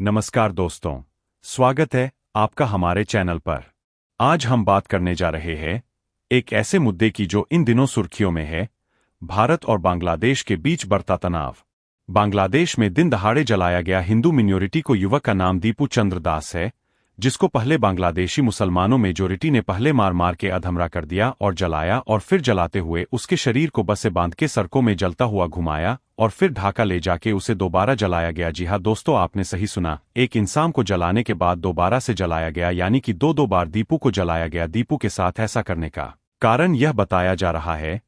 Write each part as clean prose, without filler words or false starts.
नमस्कार दोस्तों, स्वागत है आपका हमारे चैनल पर। आज हम बात करने जा रहे हैं एक ऐसे मुद्दे की जो इन दिनों सुर्खियों में है, भारत और बांग्लादेश के बीच बढ़ता तनाव। बांग्लादेश में दिन दहाड़े जलाया गया हिंदू मिनॉरिटी को युवक का नाम दीपू चंद्र दास है, जिसको पहले बांग्लादेशी मुसलमानों मेजोरिटी ने पहले मार मार के अधमरा कर दिया और जलाया, और फिर जलाते हुए उसके शरीर को बस से बांध के सड़कों में जलता हुआ घुमाया और फिर ढाका ले जाके उसे दोबारा जलाया गया। जी हाँ दोस्तों, आपने सही सुना, एक इंसान को जलाने के बाद दोबारा से जलाया गया, यानी कि दो बार दीपू को जलाया गया। दीपू के साथ ऐसा करने का कारण यह बताया जा रहा है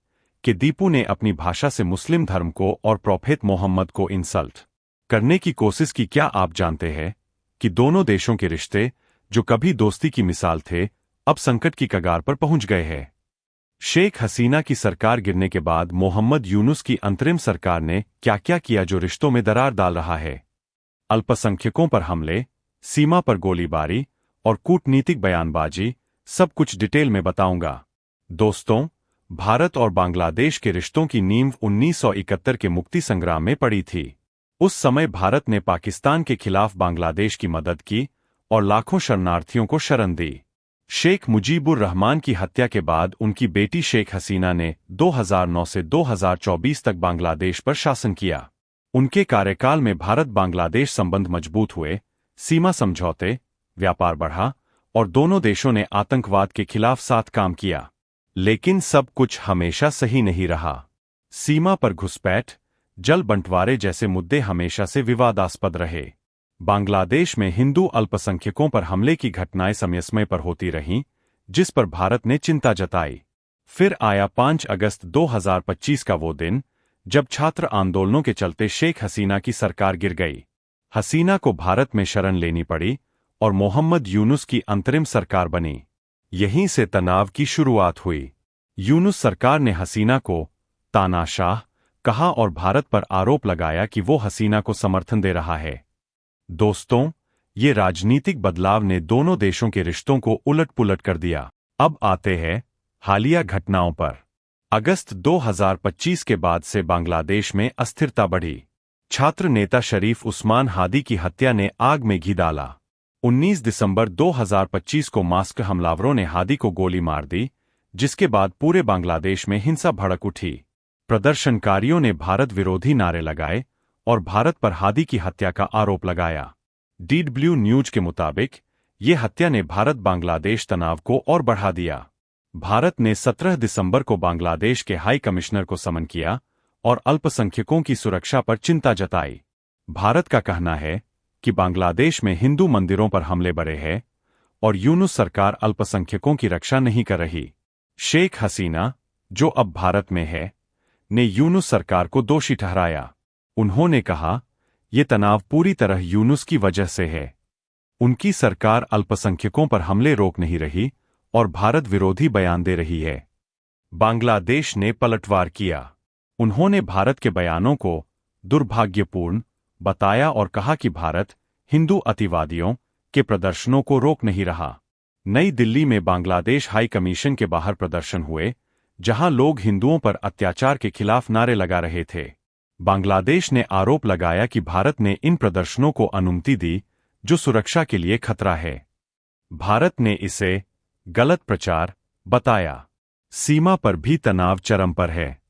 कि दीपू ने अपनी भाषा से मुस्लिम धर्म को और प्रोफेट मोहम्मद को इंसल्ट करने की कोशिश की। क्या आप जानते हैं कि दोनों देशों के रिश्ते, जो कभी दोस्ती की मिसाल थे, अब संकट की कगार पर पहुंच गए हैं। शेख हसीना की सरकार गिरने के बाद मोहम्मद यूनुस की अंतरिम सरकार ने क्या क्या किया जो रिश्तों में दरार डाल रहा है। अल्पसंख्यकों पर हमले, सीमा पर गोलीबारी और कूटनीतिक बयानबाजी, सब कुछ डिटेल में बताऊंगा। दोस्तों, भारत और बांग्लादेश के रिश्तों की नींव 1971 के मुक्ति संग्राम में पड़ी थी। उस समय भारत ने पाकिस्तान के खिलाफ बांग्लादेश की मदद की और लाखों शरणार्थियों को शरण दी। शेख मुजीबुर रहमान की हत्या के बाद उनकी बेटी शेख हसीना ने 2009 से 2024 तक बांग्लादेश पर शासन किया। उनके कार्यकाल में भारत बांग्लादेश संबंध मजबूत हुए, सीमा समझौते, व्यापार बढ़ा और दोनों देशों ने आतंकवाद के खिलाफ साथ काम किया। लेकिन सब कुछ हमेशा सही नहीं रहा। सीमा पर घुसपैठ, जल बंटवारे जैसे मुद्दे हमेशा से विवादास्पद रहे। बांग्लादेश में हिंदू अल्पसंख्यकों पर हमले की घटनाएं समय समय पर होती रहीं, जिस पर भारत ने चिंता जताई। फिर आया 5 अगस्त 2025 का वो दिन, जब छात्र आंदोलनों के चलते शेख हसीना की सरकार गिर गई। हसीना को भारत में शरण लेनी पड़ी और मोहम्मद यूनुस की अंतरिम सरकार बनी। यहीं से तनाव की शुरुआत हुई। यूनुस सरकार ने हसीना को तानाशाह कहा और भारत पर आरोप लगाया कि वो हसीना को समर्थन दे रहा है। दोस्तों, ये राजनीतिक बदलाव ने दोनों देशों के रिश्तों को उलट-पुलट कर दिया। अब आते हैं हालिया घटनाओं पर। अगस्त 2025 के बाद से बांग्लादेश में अस्थिरता बढ़ी। छात्र नेता शरीफ उस्मान हादी की हत्या ने आग में घी डाला। 19 दिसंबर 2025 को मास्क हमलावरों ने हादी को गोली मार दी, जिसके बाद पूरे बांग्लादेश में हिंसा भड़क उठी। प्रदर्शनकारियों ने भारत विरोधी नारे लगाए और भारत पर हादी की हत्या का आरोप लगाया। DW न्यूज के मुताबिक ये हत्या ने भारत बांग्लादेश तनाव को और बढ़ा दिया। भारत ने 17 दिसंबर को बांग्लादेश के हाई कमिश्नर को समन किया और अल्पसंख्यकों की सुरक्षा पर चिंता जताई। भारत का कहना है कि बांग्लादेश में हिंदू मंदिरों पर हमले बढ़े हैं और यूनुस सरकार अल्पसंख्यकों की रक्षा नहीं कर रही। शेख हसीना, जो अब भारत में है, ने यूनुस सरकार को दोषी ठहराया। उन्होंने कहा, ये तनाव पूरी तरह यूनुस की वजह से है। उनकी सरकार अल्पसंख्यकों पर हमले रोक नहीं रही और भारत विरोधी बयान दे रही है। बांग्लादेश ने पलटवार किया। उन्होंने भारत के बयानों को दुर्भाग्यपूर्ण बताया और कहा कि भारत हिंदू अतिवादियों के प्रदर्शनों को रोक नहीं रहा। नई दिल्ली में बांग्लादेश हाई कमीशन के बाहर प्रदर्शन हुए, जहां लोग हिंदुओं पर अत्याचार के खिलाफ नारे लगा रहे थे। बांग्लादेश ने आरोप लगाया कि भारत ने इन प्रदर्शनों को अनुमति दी, जो सुरक्षा के लिए खतरा है। भारत ने इसे गलत प्रचार बताया। सीमा पर भी तनाव चरम पर है।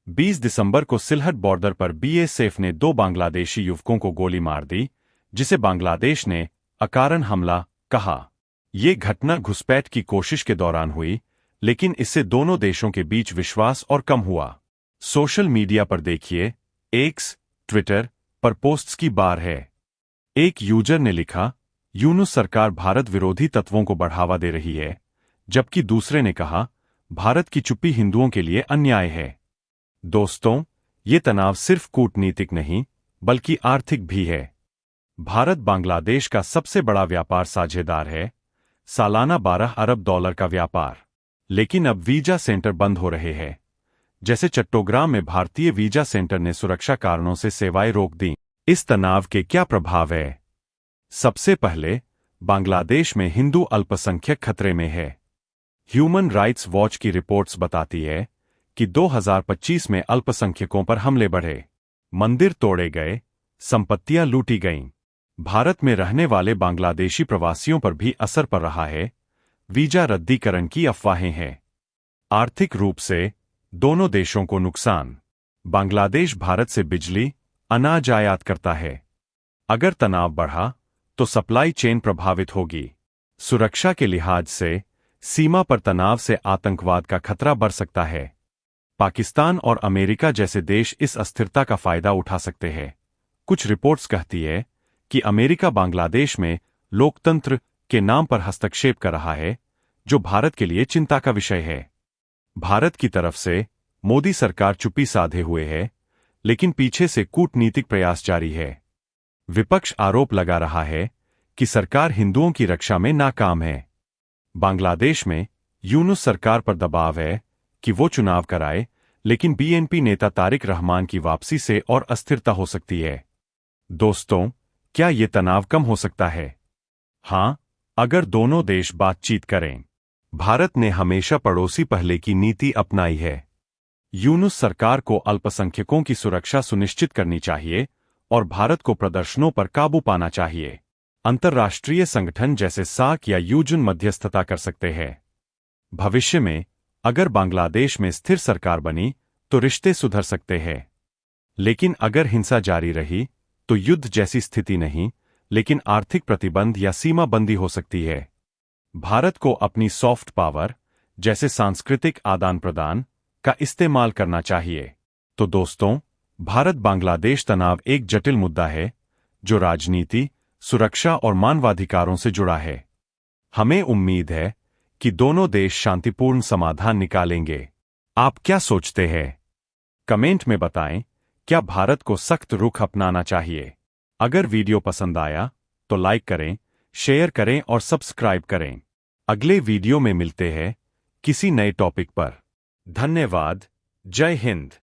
20 दिसंबर को सिलहट बॉर्डर पर BSF ने 2 बांग्लादेशी युवकों को गोली मार दी, जिसे बांग्लादेश ने अकारण हमला कहा। ये घटना घुसपैठ की कोशिश के दौरान हुई, लेकिन इससे दोनों देशों के बीच विश्वास और कम हुआ। सोशल मीडिया पर देखिए, एक्स, ट्विटर पर पोस्ट्स की बार है। एक यूजर ने लिखा, यूनुस सरकार भारत विरोधी तत्वों को बढ़ावा दे रही है, जबकि दूसरे ने कहा, भारत की चुप्पी हिंदुओं के लिए अन्याय है। दोस्तों, ये तनाव सिर्फ कूटनीतिक नहीं, बल्कि आर्थिक भी है। भारत बांग्लादेश का सबसे बड़ा व्यापार साझेदार है, सालाना $12 अरब का व्यापार। लेकिन अब वीजा सेंटर बंद हो रहे हैं। जैसे चट्टोग्राम में भारतीय वीजा सेंटर ने सुरक्षा कारणों से सेवाएं रोक दी। इस तनाव के क्या प्रभाव है? सबसे पहले, बांग्लादेश में हिंदू अल्पसंख्यक खतरे में है। ह्यूमन राइट्स वॉच की रिपोर्ट्स बताती है कि 2025 में अल्पसंख्यकों पर हमले बढ़े, मंदिर तोड़े गए, संपत्तियां लूटी गईं। भारत में रहने वाले बांग्लादेशी प्रवासियों पर भी असर पड़ रहा है। वीजा रद्दीकरण की अफवाहें हैं। आर्थिक रूप से दोनों देशों को नुकसान। बांग्लादेश भारत से बिजली, अनाज आयात करता है। अगर तनाव बढ़ा तो सप्लाई चेन प्रभावित होगी। सुरक्षा के लिहाज से सीमा पर तनाव से आतंकवाद का खतरा बढ़ सकता है। पाकिस्तान और अमेरिका जैसे देश इस अस्थिरता का फायदा उठा सकते हैं। कुछ रिपोर्ट्स कहती है कि अमेरिका बांग्लादेश में लोकतंत्र के नाम पर हस्तक्षेप कर रहा है, जो भारत के लिए चिंता का विषय है। भारत की तरफ से मोदी सरकार चुप्पी साधे हुए है, लेकिन पीछे से कूटनीतिक प्रयास जारी है। विपक्ष आरोप लगा रहा है कि सरकार हिंदुओं की रक्षा में नाकाम है। बांग्लादेश में यूनुस सरकार पर दबाव है कि वो चुनाव कराए, लेकिन बीएनपी नेता तारिक रहमान की वापसी से और अस्थिरता हो सकती है। दोस्तों, क्या ये तनाव कम हो सकता है? हाँ, अगर दोनों देश बातचीत करें। भारत ने हमेशा पड़ोसी पहले की नीति अपनाई है। यूनुस सरकार को अल्पसंख्यकों की सुरक्षा सुनिश्चित करनी चाहिए और भारत को प्रदर्शनों पर काबू पाना चाहिए। अंतर्राष्ट्रीय संगठन जैसे सार्क या यूजन मध्यस्थता कर सकते हैं। भविष्य में अगर बांग्लादेश में स्थिर सरकार बनी तो रिश्ते सुधर सकते हैं। लेकिन अगर हिंसा जारी रही तो युद्ध जैसी स्थिति नहीं, लेकिन आर्थिक प्रतिबंध या सीमा बंदी हो सकती है। भारत को अपनी सॉफ्ट पावर, जैसे सांस्कृतिक आदान प्रदान, का इस्तेमाल करना चाहिए। तो दोस्तों, भारत बांग्लादेश तनाव एक जटिल मुद्दा है जो राजनीति, सुरक्षा और मानवाधिकारों से जुड़ा है। हमें उम्मीद है कि दोनों देश शांतिपूर्ण समाधान निकालेंगे। आप क्या सोचते हैं? कमेंट में बताएं, क्या भारत को सख्त रुख अपनाना चाहिए? अगर वीडियो पसंद आया तो लाइक करें, शेयर करें और सब्सक्राइब करें। अगले वीडियो में मिलते हैं किसी नए टॉपिक पर। धन्यवाद। जय हिंद।